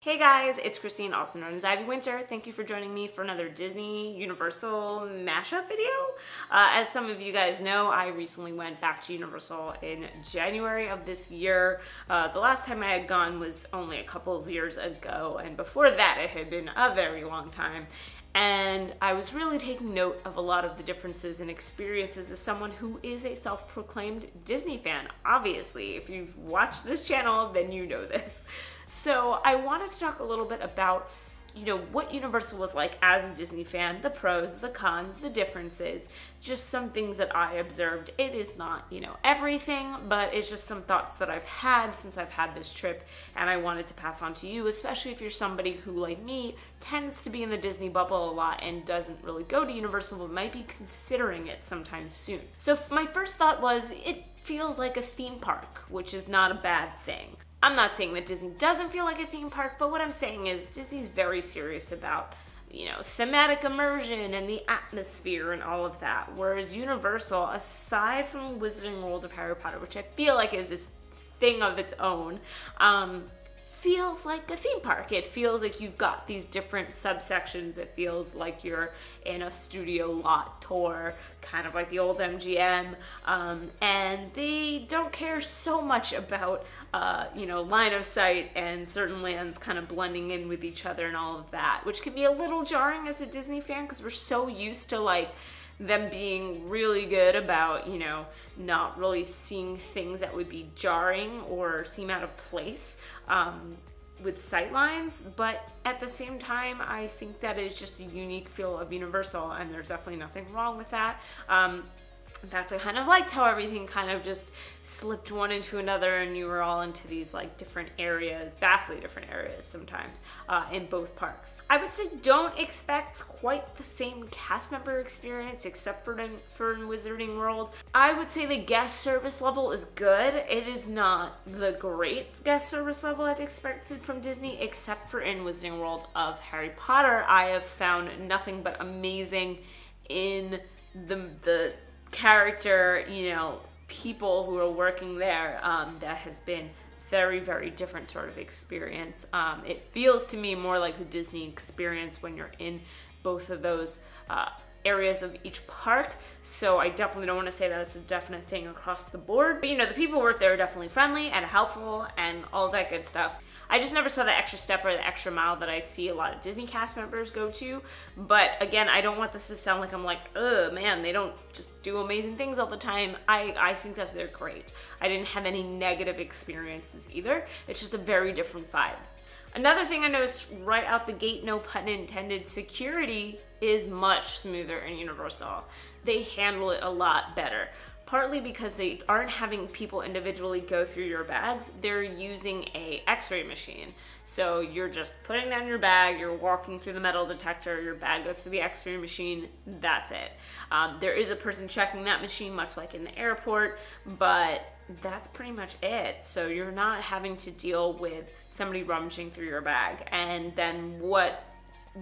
Hey guys, it's Christine, also known as Ivy Winter. Thank you for joining me for another Disney Universal mashup video. As some of you guys know, I recently went back to Universal in January of this year. The last time I had gone was only a couple of years ago, and before that it had been a very long time. And I was really taking note of a lot of the differences and experiences as someone who is a self-proclaimed Disney fan. Obviously, if you've watched this channel, then you know this. So I wanted to talk a little bit about, what Universal was like as a Disney fan, the pros, the cons, the differences, just some things that I observed. It is not, everything, but it's just some thoughts that I've had since I've had this trip, and I wanted to pass on to you, especially if you're somebody who, like me, tends to be in the Disney bubble a lot and doesn't really go to Universal, but might be considering it sometime soon. So my first thought was, it feels like a theme park, which is not a bad thing. I'm not saying that Disney doesn't feel like a theme park, but what I'm saying is Disney's very serious about, thematic immersion and the atmosphere and all of that. Whereas Universal, aside from Wizarding World of Harry Potter, which I feel like is this thing of its own, feels like a theme park. It feels like you've got these different subsections. It feels like you're in a studio lot tour, kind of like the old MGM, and they don't care so much about line of sight and certain lands kind of blending in with each other and all of that, which can be a little jarring as a Disney fan because we're so used to like them being really good about, not really seeing things that would be jarring or seem out of place with sightlines. But at the same time, I think that is just a unique feel of Universal, and there's definitely nothing wrong with that. In fact, I kind of liked how everything kind of just slipped one into another and you were all into these like different areas, vastly different areas sometimes, in both parks. I would say don't expect quite the same cast member experience except for in Wizarding World. I would say the guest service level is good. It is not the great guest service level I've expected from Disney, except for in Wizarding World of Harry Potter. I have found nothing but amazing in the character, people who are working there. That has been very, very different sort of experience. It feels to me more like the Disney experience when you're in both of those areas of each park. So I definitely don't want to say that it's a definite thing across the board. But the people who work there are definitely friendly and helpful and all that good stuff. I just never saw the extra step or the extra mile that I see a lot of Disney cast members go to. But again, I don't want this to sound like I'm like, oh man, they don't just do amazing things all the time. I think that they're great. I didn't have any negative experiences either. It's just a very different vibe. Another thing I noticed right out the gate, no pun intended, security is much smoother in Universal. They handle it a lot better. Partly because they aren't having people individually go through your bags, they're using a x-ray machine. So you're just putting down your bag, you're walking through the metal detector, your bag goes through the x-ray machine, that's it. There is a person checking that machine, much like in the airport, but that's pretty much it. So you're not having to deal with somebody rummaging through your bag. And then what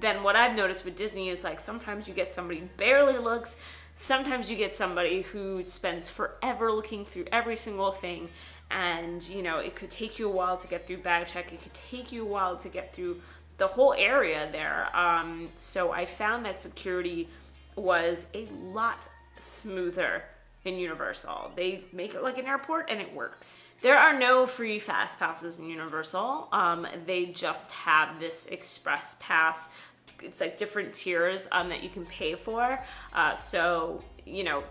I've noticed with Disney is like sometimes you get somebody who barely looks, sometimes you get somebody who spends forever looking through every single thing, and it could take you a while to get through bag check, it could take you a while to get through the whole area there. So I found that security was a lot smoother in Universal. They make it like an airport and it works. There are no free fast passes in Universal. They just have this express pass. It's like different tiers that you can pay for. So,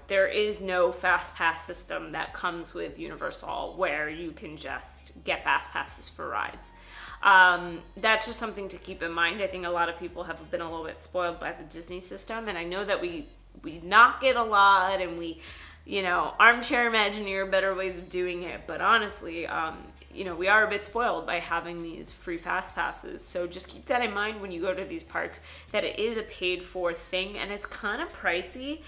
there is no fast pass system that comes with Universal where you can just get fast passes for rides. That's just something to keep in mind. I think a lot of people have been a little bit spoiled by the Disney system, and I know that we knock it a lot and we, armchair Imagineer better ways of doing it, but honestly, we are a bit spoiled by having these free fast passes. So just keep that in mind when you go to these parks, that it is a paid for thing and it's kind of pricey.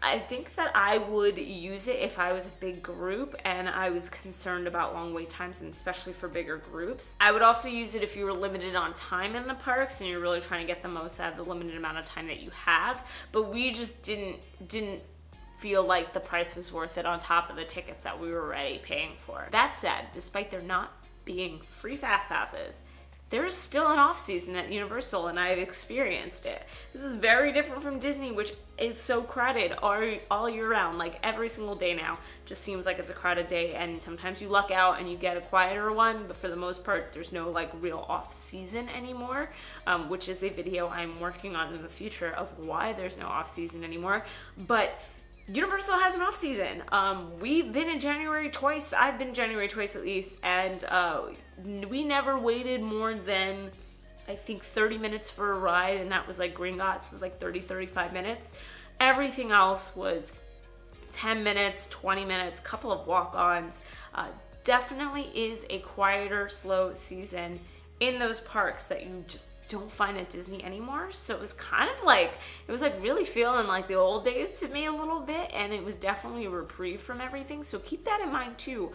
I think that I would use it if I was a big group and I was concerned about long wait times, and especially for bigger groups. I would also use it if you were limited on time in the parks and you're really trying to get the most out of the limited amount of time that you have. But we just didn't feel like the price was worth it on top of the tickets that we were already paying for. That said, despite there not being free fast passes, there's still an off season at Universal, and I've experienced it. This is very different from Disney, which is so crowded all year round. Like every single day now just seems like it's a crowded day, and sometimes you luck out and you get a quieter one, but for the most part there's no like real off season anymore, which is a video I'm working on in the future of why there's no off season anymore. But Universal has an off season. We've been in January twice. I've been in January twice at least, and we never waited more than, I think, 30 minutes for a ride, and that was like Gringotts was like 35 minutes. Everything else was 10 minutes, 20 minutes, couple of walk-ons. Definitely is a quieter, slow season in those parks that you just don't find at Disney anymore. So it was kind of like, it was like really feeling like the old days to me a little bit, and it was definitely a reprieve from everything. So keep that in mind too.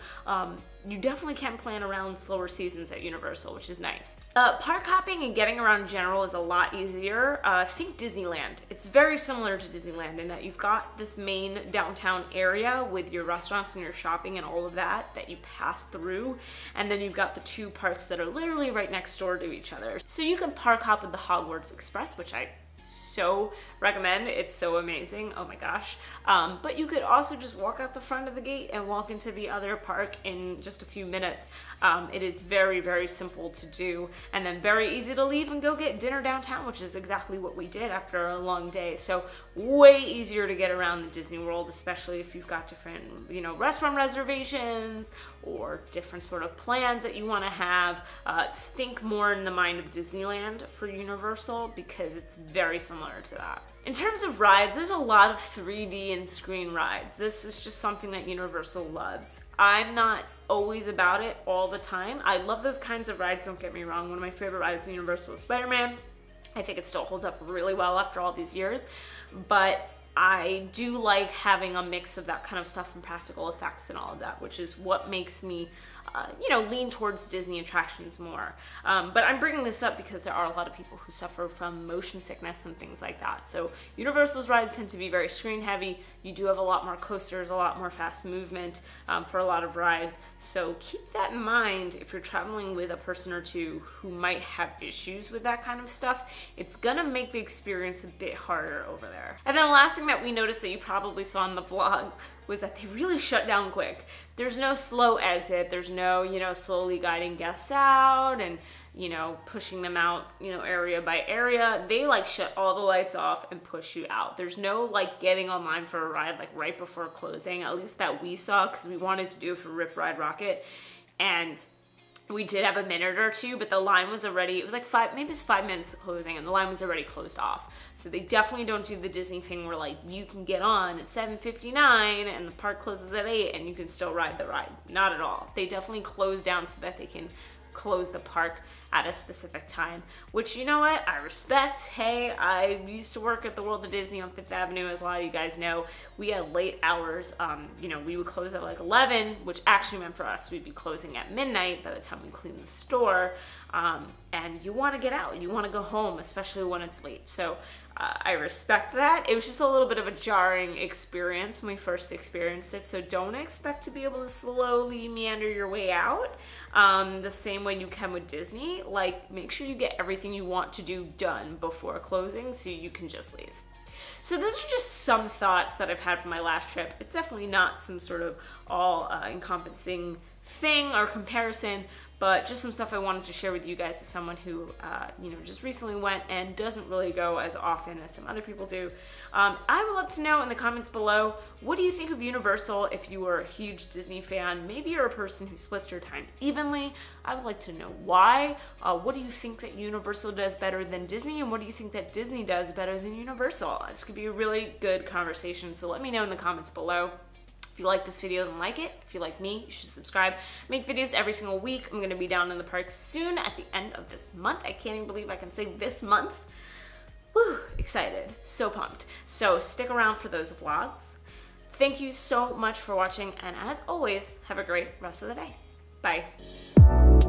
You definitely can plan around slower seasons at Universal, which is nice. Park hopping and getting around in general is a lot easier. Think Disneyland. It's very similar to Disneyland in that you've got this main downtown area with your restaurants and your shopping and all of that you pass through, and then you've got the two parks that are literally right next door to each other. So you can park hop with the Hogwarts Express, which I so recommend. It's so amazing. Oh my gosh. But you could also just walk out the front of the gate and walk into the other park in just a few minutes. It is very, very simple to do, and then very easy to leave and go get dinner downtown, which is exactly what we did after a long day. So way easier to get around the Disney World, especially if you've got different, you know, restaurant reservations or different sort of plans that you want to have. Think more in the mind of Disneyland for Universal, because it's very similar to that. In terms of rides, there's a lot of 3D and screen rides. This is just something that Universal loves. I'm not always about it all the time. I love those kinds of rides, don't get me wrong. One of my favorite rides in Universal is Spider-Man. I think it still holds up really well after all these years, but I do like having a mix of that kind of stuff and practical effects and all of that, which is what makes me you know, lean towards Disney attractions more. But I'm bringing this up because there are a lot of people who suffer from motion sickness and things like that. So Universal's rides tend to be very screen heavy. You do have a lot more coasters, a lot more fast movement for a lot of rides. So keep that in mind if you're traveling with a person or two who might have issues with that kind of stuff. It's gonna make the experience a bit harder over there. And then the last thing that we noticed that you probably saw in the vlogs was that they really shut down quick. There's no slow exit. There's no, you know, slowly guiding guests out and, you know, pushing them out, you know, area by area. They like shut all the lights off and push you out. There's no like getting online for a ride like right before closing, at least that we saw, because we wanted to do it for Rip Ride Rocket. And we did have a minute or two, but the line was already, it was like maybe it's 5 minutes to closing, and the line was already closed off. So they definitely don't do the Disney thing where like you can get on at 7:59 and the park closes at 8 and you can still ride the ride. Not at all. They definitely close down so that they can close the park at a specific time, which, you know what, I respect. Hey, I used to work at the World of Disney on 5th Avenue, as a lot of you guys know. We had late hours. You know, we would close at like 11, which actually meant for us we'd be closing at midnight by the time we clean the store. And you want to get out, you want to go home, especially when it's late. So I respect that. It was just a little bit of a jarring experience when we first experienced it, so don't expect to be able to slowly meander your way out the same way you can with Disney. Like, make sure you get everything you want to do done before closing so you can just leave. So those are just some thoughts that I've had from my last trip. It's definitely not some sort of all encompassing thing or comparison, but just some stuff I wanted to share with you guys as someone who, you know, just recently went and doesn't really go as often as some other people do. I would love to know in the comments below, what do you think of Universal if you were a huge Disney fan? Maybe you're a person who splits your time evenly. I would like to know why. What do you think that Universal does better than Disney, and what do you think that Disney does better than Universal? This could be a really good conversation, so let me know in the comments below. If you like this video, then like it. If you like me, you should subscribe. I make videos every single week. I'm gonna be down in the park soon at the end of this month. I can't even believe I can say this month. Woo, excited, so pumped. So stick around for those vlogs. Thank you so much for watching, and as always, have a great rest of the day. Bye.